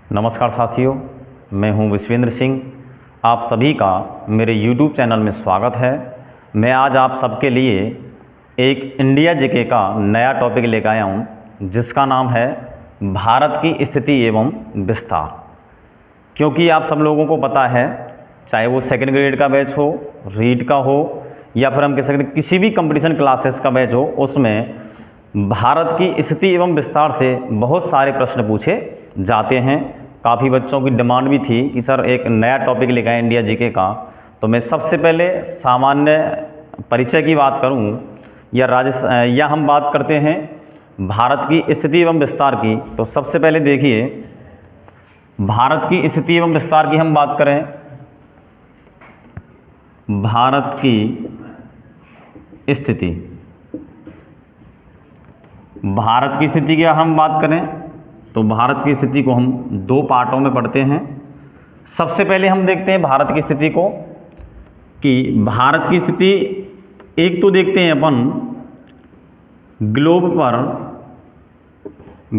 नमस्कार साथियों, मैं हूं विश्वेंद्र सिंह। आप सभी का मेरे YouTube चैनल में स्वागत है। मैं आज आप सबके लिए एक इंडिया जीके का नया टॉपिक लेकर आया हूं, जिसका नाम है भारत की स्थिति एवं विस्तार। क्योंकि आप सब लोगों को पता है, चाहे वो सेकंड ग्रेड का बैच हो, रीट का हो, या फिर हम कह सकते हैं किसी भी कंपटीशन क्लासेस का बैच हो, उसमें भारत की स्थिति एवं विस्तार से बहुत सारे प्रश्न पूछे जाते हैं। काफ़ी बच्चों की डिमांड भी थी कि सर एक नया टॉपिक लेकर आए इंडिया जीके का। तो मैं सबसे पहले सामान्य परिचय की बात करूं या हम बात करते हैं भारत की स्थिति एवं विस्तार की। तो सबसे पहले देखिए, भारत की स्थिति एवं विस्तार की हम बात करें, भारत की स्थिति, भारत की स्थिति की हम बात करें तो भारत की स्थिति को हम दो पार्टों में पढ़ते हैं। सबसे पहले हम देखते हैं भारत की स्थिति को कि भारत की स्थिति एक तो देखते हैं अपन ग्लोब पर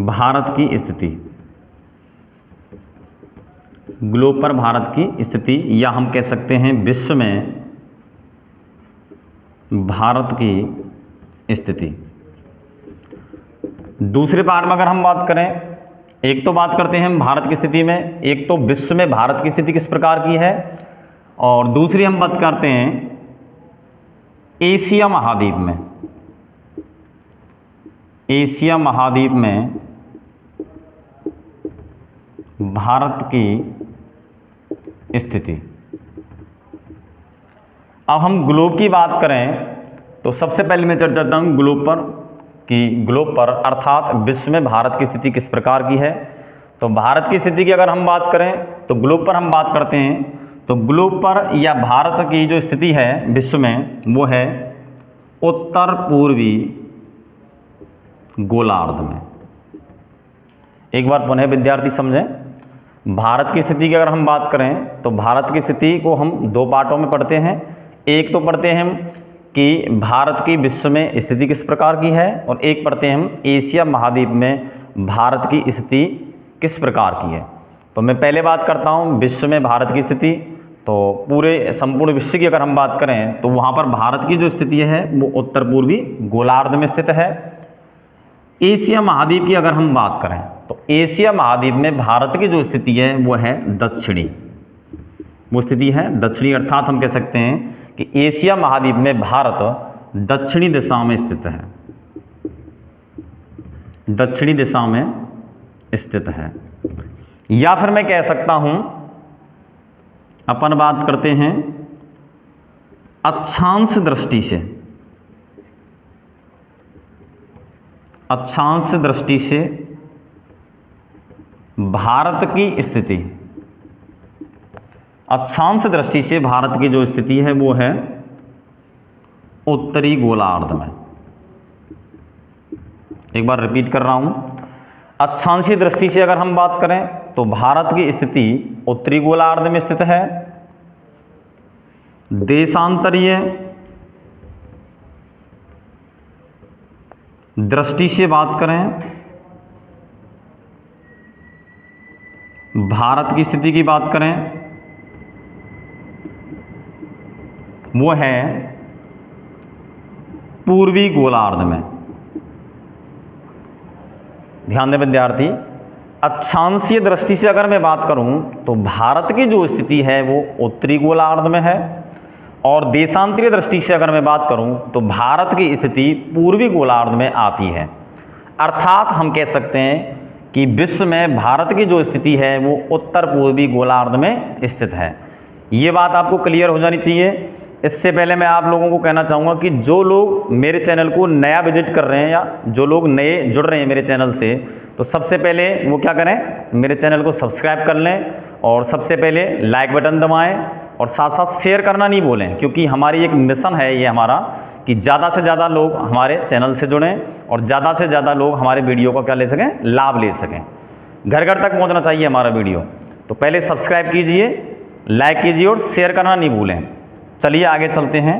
भारत की स्थिति, ग्लोब पर भारत की स्थिति, या हम कह सकते हैं विश्व में भारत की स्थिति। दूसरे पार्ट में अगर हम बात करें, एक तो बात करते हैं हम भारत की स्थिति में, एक तो विश्व में भारत की स्थिति किस प्रकार की है, और दूसरी हम बात करते हैं एशिया महाद्वीप में, एशिया महाद्वीप में भारत की स्थिति। अब हम ग्लोब की बात करें तो सबसे पहले मैं चर्चा करता हूं ग्लोब पर कि ग्लोब पर अर्थात विश्व में भारत की स्थिति किस प्रकार की है। तो भारत की स्थिति की अगर हम बात करें तो ग्लोब पर हम बात करते हैं, तो ग्लोब पर या भारत की जो स्थिति है विश्व में, वो है उत्तर पूर्वी गोलार्ध में। एक बार पुनः विद्यार्थी समझें, भारत की स्थिति की अगर हम बात करें तो भारत की स्थिति को हम दो पार्टों में पढ़ते हैं। एक तो पढ़ते हैं हम कि भारत की विश्व में स्थिति किस प्रकार की है, और एक पढ़ते हैं हम एशिया महाद्वीप में भारत की स्थिति किस प्रकार की है। तो मैं पहले बात करता हूं विश्व में भारत की स्थिति। तो पूरे संपूर्ण विश्व की अगर हम बात करें तो वहां पर भारत की जो स्थिति है वो उत्तर पूर्वी गोलार्ध में स्थित है। एशिया महाद्वीप की अगर हम बात करें तो एशिया महाद्वीप में भारत की जो स्थिति है वो है दक्षिणी, वो स्थिति है दक्षिणी, अर्थात हम कह सकते हैं कि एशिया महाद्वीप में भारत दक्षिणी दिशा में स्थित है, दक्षिणी दिशा में स्थित है। या फिर मैं कह सकता हूं, अपन बात करते हैं अक्षांश दृष्टि से, अक्षांश दृष्टि से भारत की स्थिति, अक्षांश दृष्टि से भारत की जो स्थिति है वो है उत्तरी गोलार्ध में। एक बार रिपीट कर रहा हूं, अक्षांशीय दृष्टि से अगर हम बात करें तो भारत की स्थिति उत्तरी गोलार्ध में स्थित है। देशांतरीय दृष्टि से बात करें, भारत की स्थिति की बात करें, वो है पूर्वी गोलार्ध में। ध्यान दें विद्यार्थी, अक्षांशीय दृष्टि से अगर मैं बात करूं तो भारत की जो स्थिति है वो उत्तरी गोलार्ध में है, और देशांतरीय दृष्टि से अगर मैं बात करूं तो भारत की स्थिति पूर्वी गोलार्ध में आती है। अर्थात हम कह सकते हैं कि विश्व में भारत की जो स्थिति है वो उत्तर पूर्वी गोलार्ध में स्थित है। ये बात आपको क्लियर हो जानी चाहिए। इससे पहले मैं आप लोगों को कहना चाहूँगा कि जो लोग मेरे चैनल को नया विजिट कर रहे हैं या जो लोग नए जुड़ रहे हैं मेरे चैनल से, तो सबसे पहले वो क्या करें, मेरे चैनल को सब्सक्राइब कर लें, और सबसे पहले लाइक बटन दबाएं, और साथ साथ शेयर करना नहीं भूलें, क्योंकि हमारी एक मिशन है ये हमारा कि ज़्यादा से ज़्यादा लोग हमारे चैनल से जुड़ें और ज़्यादा से ज़्यादा लोग हमारे वीडियो का क्या ले सकें, लाभ ले सकें। घर घर तक पहुँचना चाहिए हमारा वीडियो। तो पहले सब्सक्राइब कीजिए, लाइक कीजिए और शेयर करना नहीं भूलें। चलिए आगे चलते हैं।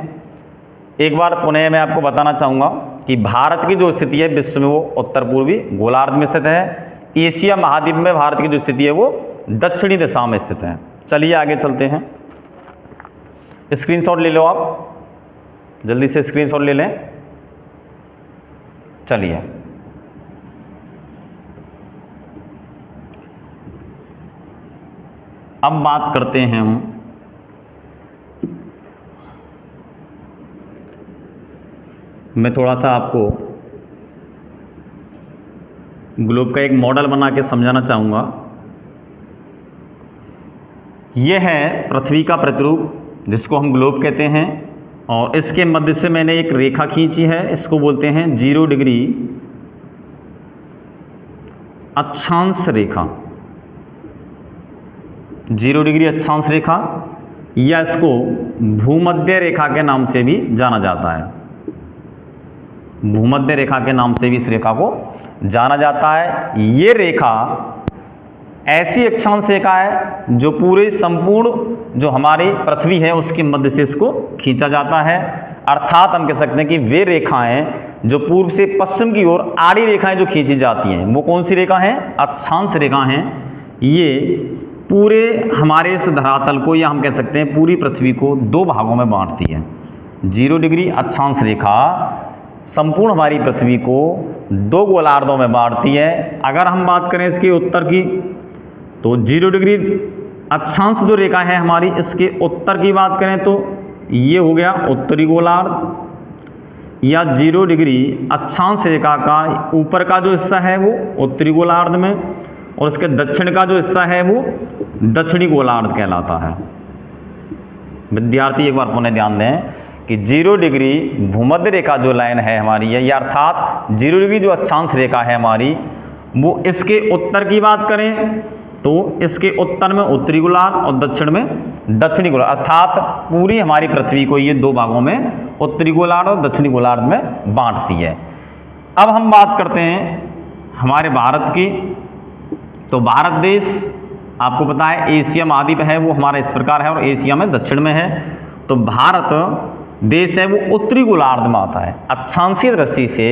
एक बार पुनः मैं आपको बताना चाहूँगा कि भारत की जो स्थिति है विश्व में वो उत्तर पूर्वी गोलार्ध में स्थित है। एशिया महाद्वीप में भारत की जो स्थिति है वो दक्षिणी दिशा में स्थित है। चलिए आगे चलते हैं। स्क्रीनशॉट ले लो आप, जल्दी से स्क्रीनशॉट ले लें। चलिए अब बात करते हैं हम मैं थोड़ा सा आपको ग्लोब का एक मॉडल बना के समझाना चाहूँगा। यह है पृथ्वी का प्रतिरूप जिसको हम ग्लोब कहते हैं, और इसके मध्य से मैंने एक रेखा खींची है, इसको बोलते हैं 0 डिग्री अक्षांश रेखा। 0 डिग्री अक्षांश रेखा, या इसको भूमध्य रेखा के नाम से भी जाना जाता है। भूमध्य रेखा के नाम से भी इस रेखा को जाना जाता है। ये रेखा ऐसी अक्षांश रेखा है जो पूरे संपूर्ण जो हमारी पृथ्वी है उसके मध्य से इसको खींचा जाता है। अर्थात हम कह सकते हैं कि वे रेखाएं जो पूर्व से पश्चिम की ओर आड़ी रेखाएं जो खींची जाती हैं वो कौन सी रेखा हैं? अक्षांश रेखा हैं। ये पूरे हमारे इस धरातल को, या हम कह सकते हैं पूरी पृथ्वी को, दो भागों में बांटती है। 0 डिग्री अक्षांश रेखा संपूर्ण हमारी पृथ्वी को दो गोलार्धों में बांटती है। अगर हम बात करें इसके उत्तर की, तो 0 डिग्री अक्षांश जो रेखा है हमारी, इसके उत्तर की बात करें तो ये हो गया उत्तरी गोलार्ध, या 0 डिग्री अक्षांश रेखा का ऊपर का जो हिस्सा है वो उत्तरी गोलार्ध में, और उसके दक्षिण का जो हिस्सा है वो दक्षिणी गोलार्ध कहलाता है। विद्यार्थी एक बार पुनः ध्यान दें कि 0 डिग्री भूमध्य रेखा जो लाइन है हमारी है, या अर्थात 0 डिग्री जो अक्षांश रेखा है हमारी, वो इसके उत्तर की बात करें तो इसके उत्तर में उत्तरी गोलार्ध और दक्षिण में दक्षिणी गोलार्ध, अर्थात पूरी हमारी पृथ्वी को ये दो भागों में उत्तरी गोलार्ध और दक्षिणी गोलार्ध में बांटती है। अब हम बात करते हैं हमारे भारत की। तो भारत देश आपको पता है एशिया महाद्वीप है वो हमारा इस प्रकार है, और एशिया में दक्षिण में है। तो भारत देश है वो उत्तरी गोलार्ध में आता है। अक्षांशीय दृष्टि से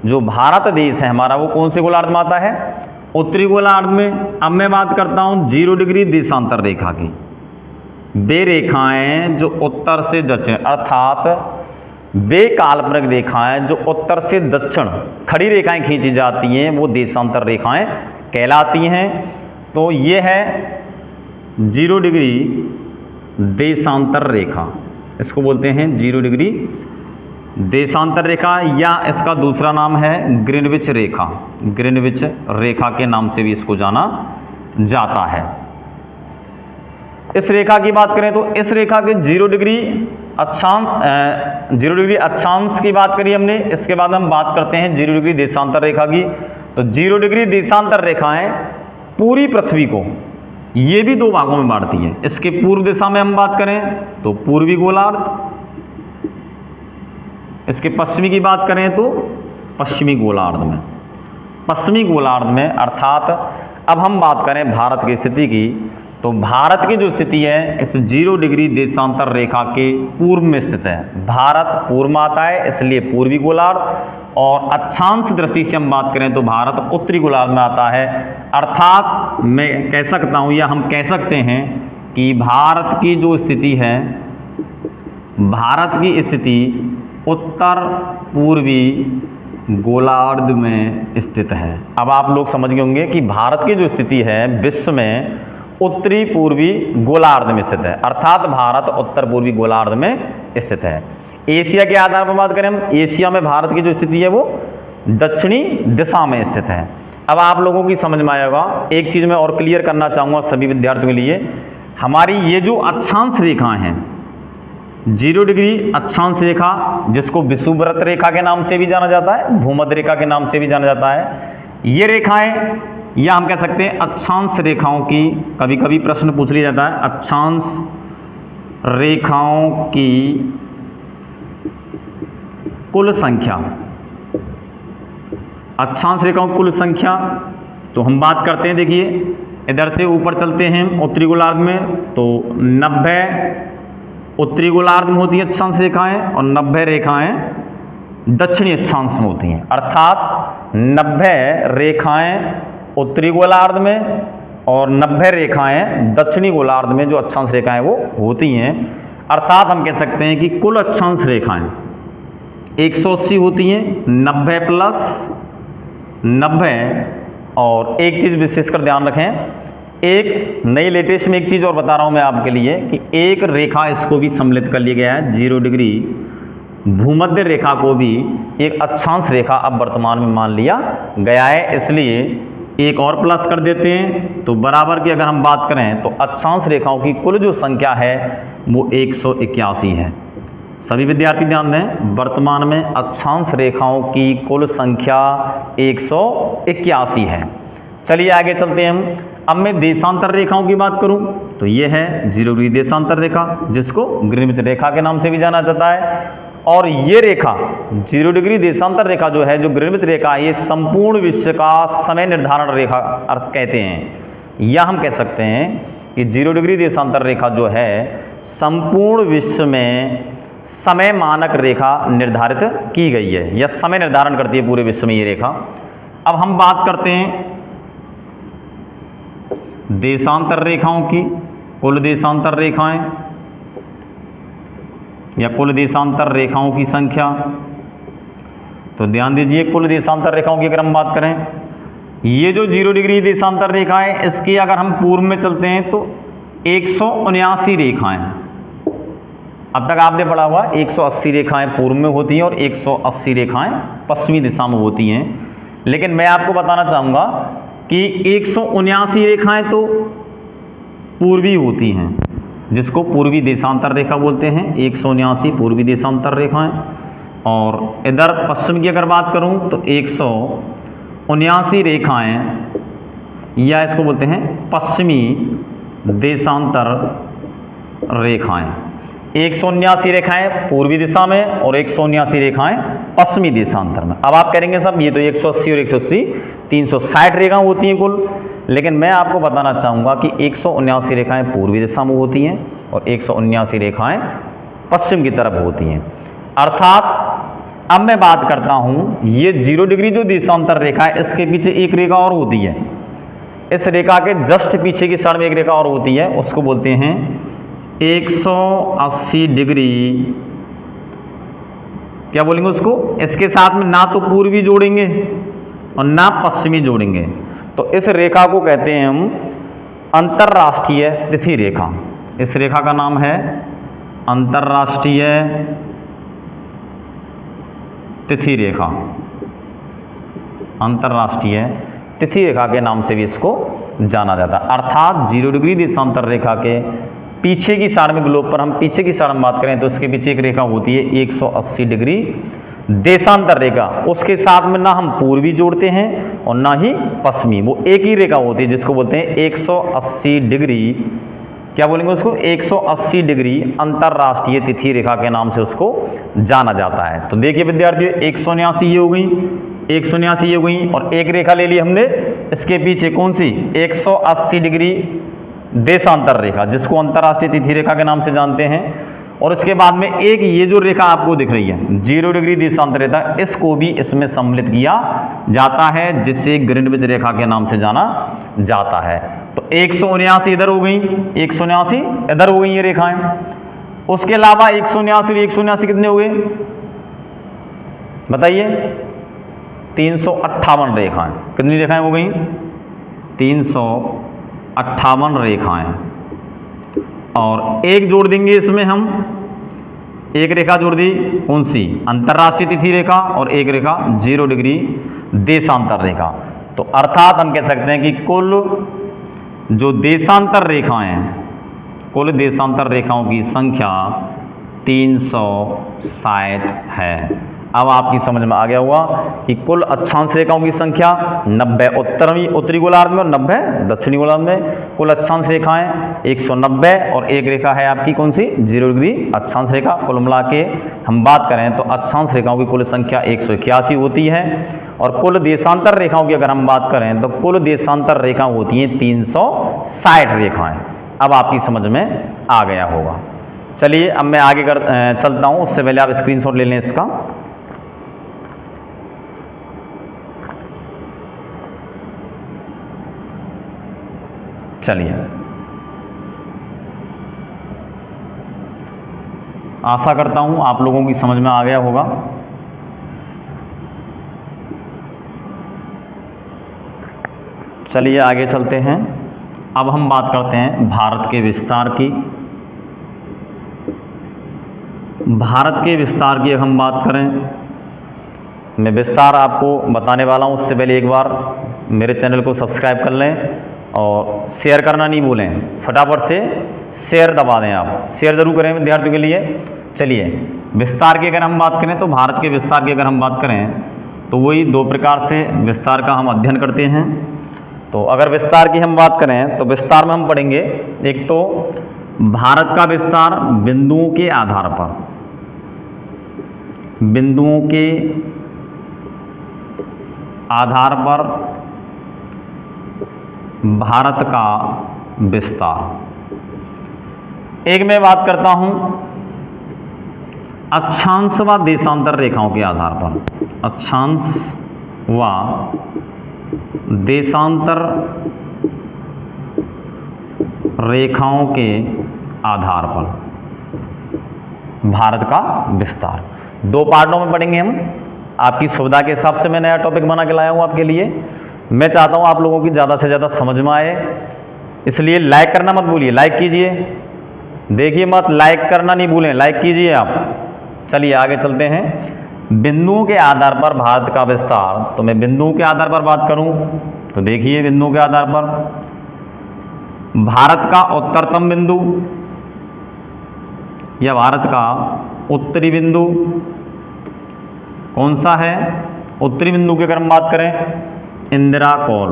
जो भारत देश है हमारा वो कौन से गोलार्ध में आता है? उत्तरी गोलार्ध में। अब मैं बात करता हूं 0 डिग्री देशांतर रेखा की। वे रेखाएं जो उत्तर से दक्षिण, अर्थात वे काल्पनिक रेखाएं जो उत्तर से दक्षिण खड़ी रेखाएं खींची जाती हैं वो देशांतर रेखाएं कहलाती हैं। तो ये है 0 डिग्री देशांतर रेखा, इसको बोलते हैं 0 डिग्री देशांतर रेखा, या इसका दूसरा नाम है ग्रीनविच रेखा। ग्रीनविच रेखा के नाम से भी इसको जाना जाता है। इस रेखा की बात करें तो इस रेखा के 0 डिग्री अक्षांश 0 डिग्री अक्षांश की बात करी हमने। इसके बाद हम बात करते हैं 0 डिग्री देशांतर रेखा की। तो 0 डिग्री देशांतर रेखाएं पूरी पृथ्वी को ये भी दो भागों में बांटती है। इसके पूर्व दिशा में हम बात करें तो पूर्वी गोलार्ध, इसके पश्चिमी की बात करें तो पश्चिमी गोलार्ध में। पश्चिमी गोलार्ध में, अर्थात अब हम बात करें भारत की स्थिति की, तो भारत की जो स्थिति है इस 0 डिग्री देशांतर रेखा के पूर्व में स्थित है। भारत पूर्व में आता है इसलिए पूर्वी गोलार्ध, और अक्षांश दृष्टि से हम बात करें तो भारत उत्तरी गोलार्ध में आता है। अर्थात मैं कह सकता हूँ, या हम कह सकते हैं कि भारत की जो स्थिति है, भारत की स्थिति उत्तर पूर्वी गोलार्ध में स्थित है। अब आप लोग समझ गए होंगे कि भारत की जो स्थिति है विश्व में उत्तरी पूर्वी गोलार्ध में स्थित है, अर्थात भारत उत्तर पूर्वी गोलार्ध में स्थित है। एशिया के आधार पर बात करें हम, एशिया में भारत की जो स्थिति है वो दक्षिणी दिशा में स्थित है। अब आप लोगों की समझ में आएगा। एक चीज़ मैं और क्लियर करना चाहूँगा सभी विद्यार्थियों के लिए, हमारी ये जो अक्षांश रेखा हैं 0 डिग्री अक्षांश रेखा, जिसको विषुववृत्त रेखा के नाम से भी जाना जाता है, भूमध्य रेखा के नाम से भी जाना जाता है, ये रेखाएं, या हम कह सकते हैं अक्षांश रेखाओं की, कभी कभी प्रश्न पूछ लिया जाता है अक्षांश रेखाओं की कुल संख्या। अक्षांश रेखाओं की कुल संख्या, तो हम बात करते हैं, देखिए इधर से ऊपर चलते हैं उत्तरी गोलार्ध में, तो 90 उत्तरी गोलार्ध में होती हैं अक्षांश रेखाएं, और 90 रेखाएं दक्षिणी अक्षांश में होती हैं। अर्थात 90 रेखाएं उत्तरी गोलार्ध में और 90 रेखाएं दक्षिणी गोलार्ध में जो अक्षांश रेखाएं वो होती हैं। अर्थात हम कह सकते हैं कि कुल अक्षांश रेखाएं 180 होती हैं, 90 प्लस 90। और एक चीज़ विशेषकर ध्यान रखें, एक नई लेटेस्ट में एक चीज़ और बता रहा हूं मैं आपके लिए कि एक रेखा इसको भी सम्मिलित कर लिया गया है 0 डिग्री भूमध्य रेखा को भी एक अक्षांश रेखा अब वर्तमान में मान लिया गया है, इसलिए एक और प्लस कर देते हैं। तो बराबर की अगर हम बात करें तो अक्षांश रेखाओं की कुल जो संख्या है वो 181 है। सभी विद्यार्थी ध्यान दें, वर्तमान में अक्षांश रेखाओं की कुल संख्या 181 है। चलिए आगे चलते हैं हम। अब मैं देशांतर रेखाओं की बात करूं तो ये है 0 डिग्री देशांतर रेखा, जिसको ग्रीनविच रेखा के नाम से भी जाना जाता है। और ये रेखा 0 डिग्री देशांतर रेखा जो है, जो ग्रीनविच रेखा, ये संपूर्ण विश्व का समय निर्धारण रेखा अर्थ कहते हैं। या हम कह सकते हैं कि 0 डिग्री देशांतर रेखा जो है संपूर्ण विश्व में समय मानक रेखा निर्धारित की गई है, या समय निर्धारण करती है पूरे विश्व में ये रेखा। अब हम बात करते हैं देशांतर रेखाओं की, कुल देशांतर रेखाएं या कुल देशांतर रेखाओं की संख्या। तो ध्यान दीजिए, कुल देशांतर रेखाओं की अगर हम बात करें, ये जो 0 डिग्री देशांतर रेखा है, इसकी अगर हम पूर्व में चलते हैं तो 179 रेखाएं। अब तक आपने पढ़ा हुआ 180 रेखाएं पूर्व में होती हैं और 180 रेखाएं पश्चिमी दिशा में होती हैं। लेकिन मैं आपको बताना चाहूँगा कि 179 रेखाएं तो पूर्वी होती हैं, जिसको पूर्वी देशांतर रेखा बोलते हैं। 179 पूर्वी देशांतर रेखाएं। और इधर पश्चिम की अगर बात करूं तो 179 रेखाएं, या इसको बोलते हैं पश्चिमी देशांतर रेखाएं। 179 रेखाएं पूर्वी दिशा में और 179 रेखाएं पश्चिमी देशांतर में। अब आप करेंगे सब ये तो 180 और 180 360 रेखाएं होती हैं कुल। लेकिन मैं आपको बताना चाहूँगा कि 179 रेखाएं पूर्वी दिशा में होती हैं और 179 रेखाएं पश्चिम की तरफ होती हैं। अर्थात अब मैं बात करता हूँ, ये 0 डिग्री जो देशांतर रेखा है, इसके पीछे एक रेखा और होती है। इस रेखा के जस्ट पीछे की साइड में एक रेखा और होती है, उसको बोलते हैं 180 डिग्री। क्या बोलेंगे उसको? इसके साथ में ना तो पूर्वी जोड़ेंगे और ना पश्चिमी जोड़ेंगे। तो इस रेखा को कहते हैं हम अंतरराष्ट्रीय तिथि रेखा। इस रेखा का नाम है अंतरराष्ट्रीय तिथि रेखा। अंतरराष्ट्रीय तिथि रेखा के नाम से भी इसको जाना जाता है। अर्थात 0 डिग्री देशांतर रेखा के पीछे की साइड में, ग्लोब पर हम पीछे की साइड में बात करें तो इसके पीछे एक रेखा होती है 180 डिग्री देशांतर रेखा। उसके साथ में ना हम पूर्वी जोड़ते हैं और ना ही पश्चिमी, वो एक ही रेखा होती है जिसको बोलते हैं 180 डिग्री। क्या बोलेंगे उसको? 180 डिग्री अंतरराष्ट्रीय तिथि रेखा के नाम से उसको जाना जाता है। तो देखिए विद्यार्थियों, 179 ये हो गई, 179 ये हो गई, और एक रेखा ले ली हमने इसके पीछे, कौन सी? 180 डिग्री देशांतर रेखा, जिसको अंतरराष्ट्रीय तिथि रेखा के नाम से जानते हैं। और इसके बाद में एक ये जो रेखा आपको दिख रही है 0 डिग्री देशांतर रेखा, इसको भी इसमें सम्मिलित किया जाता है, जिसे ग्रीनविच रेखा के नाम से जाना जाता है। तो 179 इधर हो गई, 179 इधर हो गई ये रेखाएं। उसके अलावा 179 और 179 कितने हो गए बताइए? 358 रेखाएं। कितनी रेखाएं हो गई? 358 रेखाएं। और एक जोड़ देंगे इसमें हम, एक रेखा जोड़ दी, कौन सी? अंतरराष्ट्रीय तिथि रेखा, और एक रेखा 0 डिग्री देशांतर रेखा। तो अर्थात हम कह सकते हैं कि कुल जो देशांतर रेखाएं हैं, कुल देशांतर रेखाओं की संख्या 360 है। अब आपकी समझ में आ गया होगा कि कुल अक्षांश रेखाओं की संख्या 90 उत्तरी गोलार्ध में और 90 दक्षिणी गोलार्ध में। कुल अक्षांश रेखाएं 190, और एक रेखा है आपकी कौन सी? 0 डिग्री अक्षांश रेखा। कुल मिला के हम बात करें तो अक्षांश रेखाओं की कुल संख्या 181 होती है। और कुल देशांतर रेखाओं की अगर हम बात करें तो कुल देशांतर रेखा होती हैं 360 रेखाएं। अब आपकी समझ में आ गया होगा। चलिए अब मैं आगे चलता हूँ, उससे पहले आप स्क्रीनशॉट ले लें इसका। चलिए, आशा करता हूँ आप लोगों की समझ में आ गया होगा। चलिए आगे चलते हैं। अब हम बात करते हैं भारत के विस्तार की। भारत के विस्तार की हम बात करें, मैं विस्तार आपको बताने वाला हूँ। उससे पहले एक बार मेरे चैनल को सब्सक्राइब कर लें और शेयर करना नहीं भूलें। फटाफट से शेयर दबा दें, आप शेयर जरूर करें विद्यार्थियों के लिए। चलिए, विस्तार की अगर हम बात करें तो भारत के विस्तार की अगर हम बात करें तो वही दो प्रकार से विस्तार का हम अध्ययन करते हैं। तो अगर विस्तार की हम बात करें तो विस्तार में हम पढ़ेंगे, एक तो भारत का विस्तार बिंदुओं के आधार पर, बिंदुओं के आधार पर भारत का विस्तार। एक मैं बात करता हूं अक्षांश व देशांतर रेखाओं के आधार पर, अक्षांश व देशांतर रेखाओं के आधार पर भारत का विस्तार। दो पार्टों में पढ़ेंगे हम। आपकी सुविधा के हिसाब से मैं नया टॉपिक बना के लाया हूँ आपके लिए। मैं चाहता हूँ आप लोगों की ज़्यादा से ज़्यादा समझ में आए, इसलिए लाइक करना मत भूलिए, लाइक कीजिए। देखिए मत, लाइक करना नहीं भूलें, लाइक कीजिए आप। चलिए आगे चलते हैं। बिंदुओं के आधार पर भारत का विस्तार, तो मैं बिंदुओं के आधार पर बात करूं तो देखिए, बिंदुओं के आधार पर भारत का उत्तरतम बिंदु या भारत का उत्तरी बिंदु कौन सा है? उत्तरी बिंदु की अगर हम बात करें, इंदिरा कौल।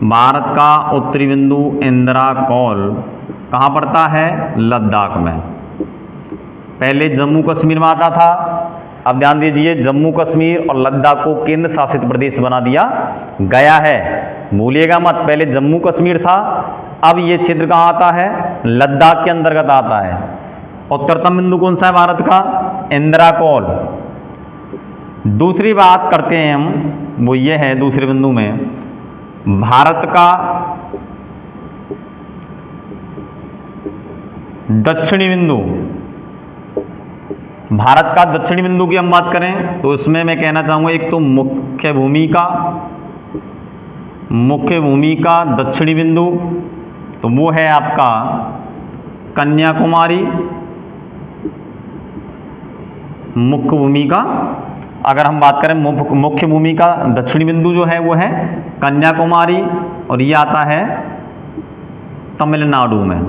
भारत का उत्तरी बिंदु इंदिरा कौल कहाँ पड़ता है? लद्दाख में। पहले जम्मू कश्मीर में आता था, अब ध्यान दीजिए जम्मू कश्मीर और लद्दाख को केंद्र शासित प्रदेश बना दिया गया है। भूलिएगा मत, पहले जम्मू कश्मीर था, अब ये क्षेत्र कहाँ आता है? लद्दाख के अंतर्गत आता है। उत्तरतम बिंदु कौन सा है भारत का? इंदिरा कौल। दूसरी बात करते हैं हम, वो ये है दूसरे बिंदु में भारत का दक्षिणी बिंदु। भारत का दक्षिणी बिंदु की हम बात करें तो इसमें मैं कहना चाहूँगा, एक तो मुख्य भूमि का दक्षिणी बिंदु, तो वो है आपका कन्याकुमारी। मुख्य भूमि का अगर हम बात करें, मुख्य भूमि का दक्षिणी बिंदु जो है वो है कन्याकुमारी, और ये आता है तमिलनाडु में,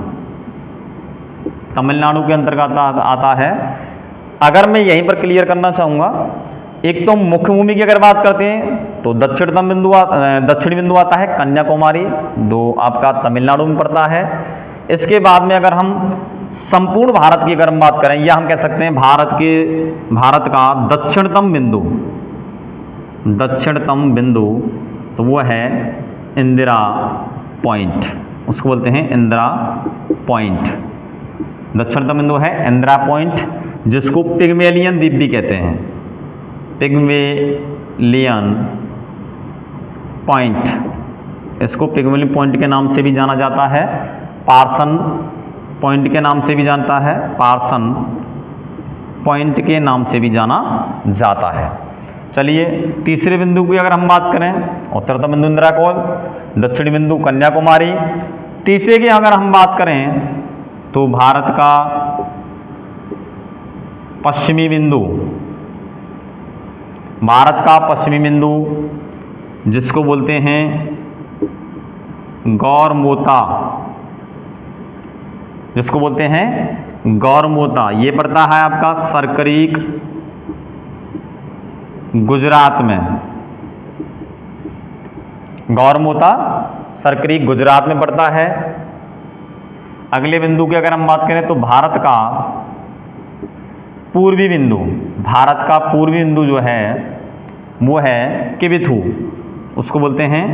तमिलनाडु के अंतर्गत आता है। अगर मैं यहीं पर क्लियर करना चाहूँगा, एक तो मुख्य भूमि की अगर बात करते हैं तो दक्षिणी बिंदु आता है कन्याकुमारी, जो आपका तमिलनाडु में पड़ता है। इसके बाद में अगर हम संपूर्ण भारत की अगर हम बात करें, या हम कह सकते हैं भारत का दक्षिणतम बिंदु, तो वो है इंदिरा पॉइंट, उसको बोलते हैं इंदिरा पॉइंट। दक्षिणतम बिंदु है इंदिरा पॉइंट, जिसको पिग्मेलियन द्वीप भी कहते हैं। पिग्मेलियन पॉइंट, इसको पिग्मेलियन पॉइंट के नाम से भी जाना जाता है, पार्सन पॉइंट के नाम से भी जानता है, पार्सन पॉइंट के नाम से भी जाना जाता है। चलिए, तीसरे बिंदु की अगर हम बात करें, उत्तरतम बिंदु इंदिरा कौल, दक्षिणी बिंदु कन्याकुमारी। तीसरे की अगर हम बात करें तो भारत का पश्चिमी बिंदु, भारत का पश्चिमी बिंदु जिसको बोलते हैं गौरमोता, जिसको बोलते हैं गौरमोता, ये पड़ता है आपका सरकरीक गुजरात में। गौरमोता सरकरीक गुजरात में पड़ता है। अगले बिंदु की अगर हम बात करें तो भारत का पूर्वी बिंदु, भारत का पूर्वी बिंदु जो है वो है किबिथु, उसको बोलते हैं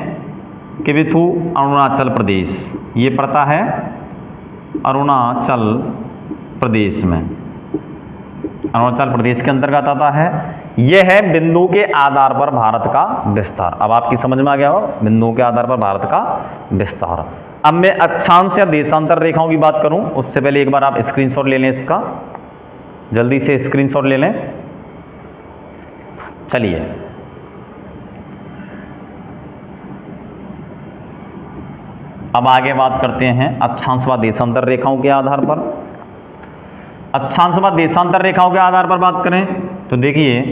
किबिथु, अरुणाचल प्रदेश। ये पड़ता है अरुणाचल प्रदेश में, अरुणाचल प्रदेश के अंतर्गत आता है। यह है बिंदु के आधार पर भारत का विस्तार। अब आपकी समझ में आ गया हो, बिंदुओं के आधार पर भारत का विस्तार। अब मैं अक्षांश या देशांतर रेखाओं की बात करूं उससे पहले एक बार आप स्क्रीनशॉट ले लें इसका, जल्दी से स्क्रीनशॉट ले लें। चलिए अब आगे बात करते हैं अक्षांश व देशांतर रेखाओं के आधार पर। अक्षांश व देशांतर रेखाओं के आधार पर बात करें तो देखिए,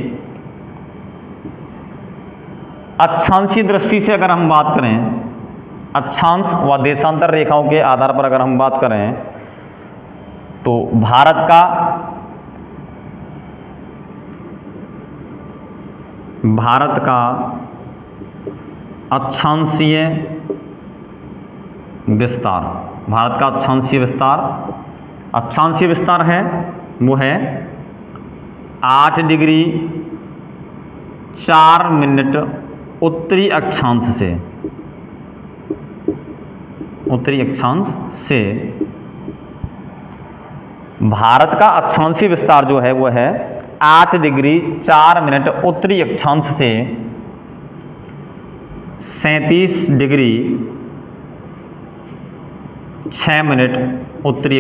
अक्षांशीय दृष्टि से अगर हम बात करें, अक्षांश व देशांतर रेखाओं के आधार पर अगर हम बात करें तो भारत का अक्षांशीय विस्तार, भारत का अक्षांशीय विस्तार है वो है 8 डिग्री 4 मिनट उत्तरी अक्षांश से भारत का अक्षांशीय विस्तार जो है वो है 8 डिग्री 4 मिनट उत्तरी अक्षांश से 37 डिग्री 6 मिनट उत्तरी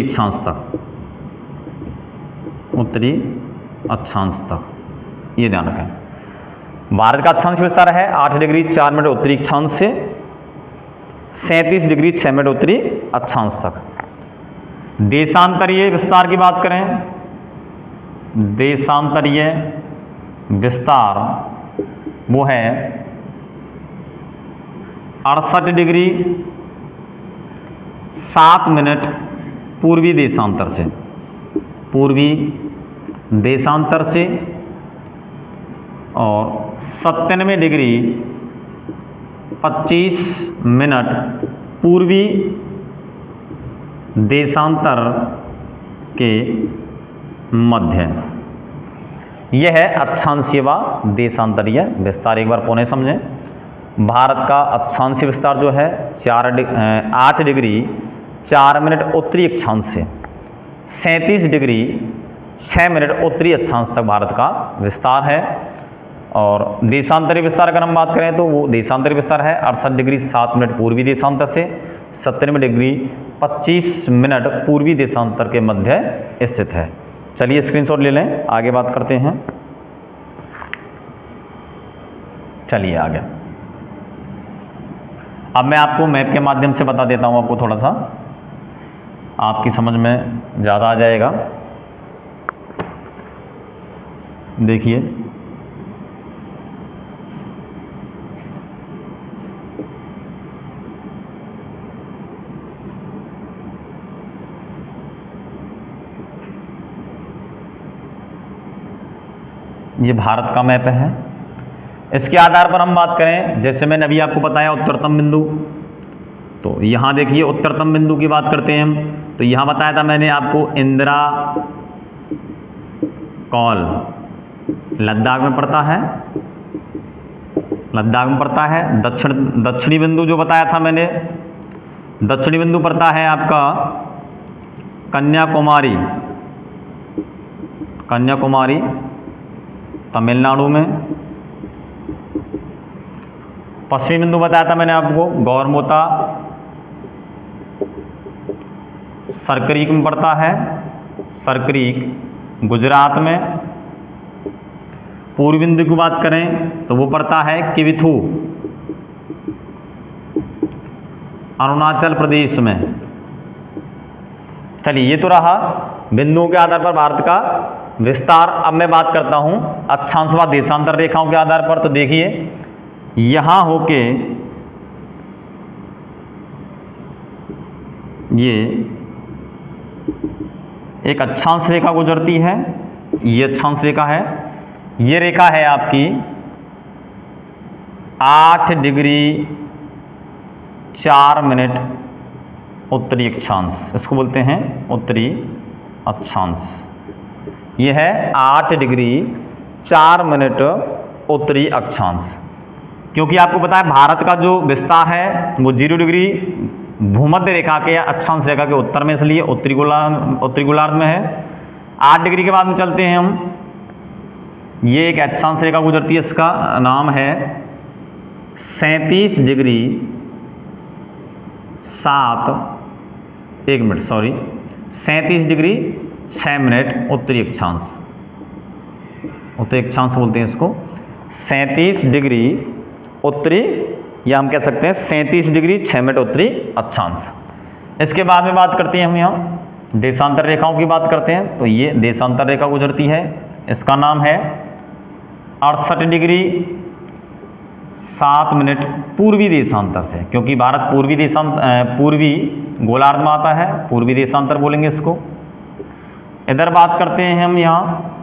अक्षांश तक, ये ध्यान रखें। भारत का अक्षांशीय विस्तार है 8 डिग्री 4 मिनट उत्तरी अक्षांश से 37 डिग्री 6 मिनट उत्तरी अक्षांश तक। देशांतरीय विस्तार की बात करें, देशांतरीय विस्तार वो है 68 डिग्री 7 मिनट पूर्वी देशांतर से और 97 डिग्री 25 मिनट पूर्वी देशांतर के मध्य। यह है अक्षांशीय व देशांतरीय विस्तार। एक बार पुनः समझें, भारत का अक्षांशीय विस्तार जो है 8 डिग्री 4 मिनट उत्तरी अक्षांश से 37 डिग्री 6 मिनट उत्तरी अक्षांश तक भारत का विस्तार है। और देशांतरीय विस्तार अगर हम बात करें तो वो देशांतरीय विस्तार है 68 डिग्री 7 मिनट पूर्वी देशांतर से 97 डिग्री 25 मिनट पूर्वी देशांतर के मध्य स्थित है। चलिए स्क्रीनशॉट ले लें, आगे बात करते हैं। चलिए आगे अब मैं आपको मैप के माध्यम से बता देता हूं, आपको थोड़ा सा आपकी समझ में ज़्यादा आ जाएगा। देखिए ये भारत का मैप है। इसके आधार पर हम बात करें, जैसे मैंने अभी आपको बताया उत्तरतम बिंदु, तो यहाँ देखिए उत्तरतम बिंदु की बात करते हैं हम। तो यहाँ बताया था मैंने आपको इंदिरा कौल लद्दाख में पड़ता है। दक्षिणी बिंदु जो बताया था मैंने, दक्षिणी बिंदु पड़ता है आपका कन्याकुमारी तमिलनाडु में। पश्चिमी बिंदु बताया था मैंने आपको गौरमोता सरक्रीक में पड़ता है, सरक्रीक गुजरात में। पूर्वी बिंदु की बात करें तो वो पड़ता है किविथू अरुणाचल प्रदेश में। चलिए ये तो रहा बिंदुओं के आधार पर भारत का विस्तार। अब मैं बात करता हूं अक्षांश व देशांतर रेखाओं के आधार पर। तो देखिए यहां होके ये एक अक्षांश रेखा गुजरती है, ये अक्षांश रेखा है। ये रेखा है आपकी 8 डिग्री 4 मिनट उत्तरी अक्षांश, इसको बोलते हैं उत्तरी अक्षांश। यह है 8 डिग्री 4 मिनट उत्तरी अक्षांश। क्योंकि आपको पता है भारत का जो विस्तार है वो 0 डिग्री भूमध्य रेखा के या अक्षांश रेखा के उत्तर में, इसलिए उत्तरी गोलार्ध में है। 8 डिग्री के बाद में चलते हैं हम ये एक अक्षांश रेखा गुजरती है, इसका नाम है 37 डिग्री 37 डिग्री 6 मिनट उत्तरी अक्षांश, उत्तरी अक्षांश बोलते हैं इसको। 37 डिग्री उत्तरी, या हम कह सकते हैं 37 डिग्री 6 मिनट उत्तरी अक्षांश। इसके बाद में बात करते हैं हम यहाँ देशांतर रेखाओं की बात करते हैं। तो ये देशांतर रेखा गुजरती है, इसका नाम है 68 डिग्री 7 मिनट पूर्वी देशांतर से, क्योंकि भारत पूर्वी गोलार्ध में आता है, पूर्वी देशांतर बोलेंगे इसको। इधर बात करते हैं हम यहाँ,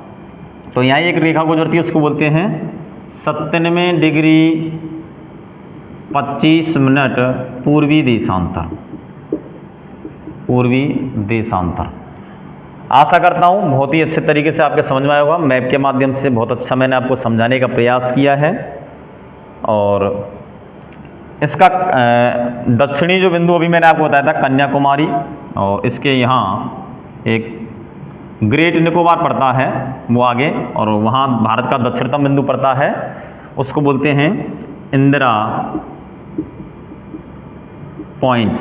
तो यहाँ एक रेखा गुजरती है, उसको बोलते हैं 97 डिग्री 25 मिनट पूर्वी देशांतर, पूर्वी देशांतर। आशा करता हूँ बहुत ही अच्छे तरीके से आपके समझ में आया होगा। मैप के माध्यम से बहुत अच्छा मैंने आपको समझाने का प्रयास किया है। और इसका दक्षिणी जो बिंदु अभी मैंने आपको बताया था कन्याकुमारी, और इसके यहाँ एक ग्रेट निकोबार पड़ता है वो आगे, और वहाँ भारत का दक्षिणतम बिंदु पड़ता है, उसको बोलते हैं इंदिरा पॉइंट।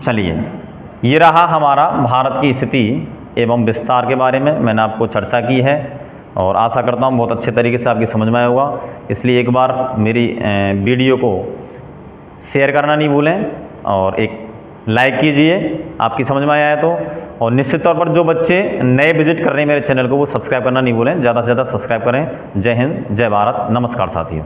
चलिए, ये रहा हमारा भारत की स्थिति एवं विस्तार के बारे में मैंने आपको चर्चा की है, और आशा करता हूँ बहुत अच्छे तरीके से आपकी समझ में आया होगा। इसलिए एक बार मेरी वीडियो को शेयर करना नहीं भूलें, और एक लाइक कीजिए आपकी समझ में आया है तो। और निश्चित तौर पर जो बच्चे नए विजिट कर रहे हैं मेरे चैनल को, वो सब्सक्राइब करना नहीं भूलें, ज़्यादा से ज़्यादा सब्सक्राइब करें। जय हिंद, जय भारत, नमस्कार साथियों।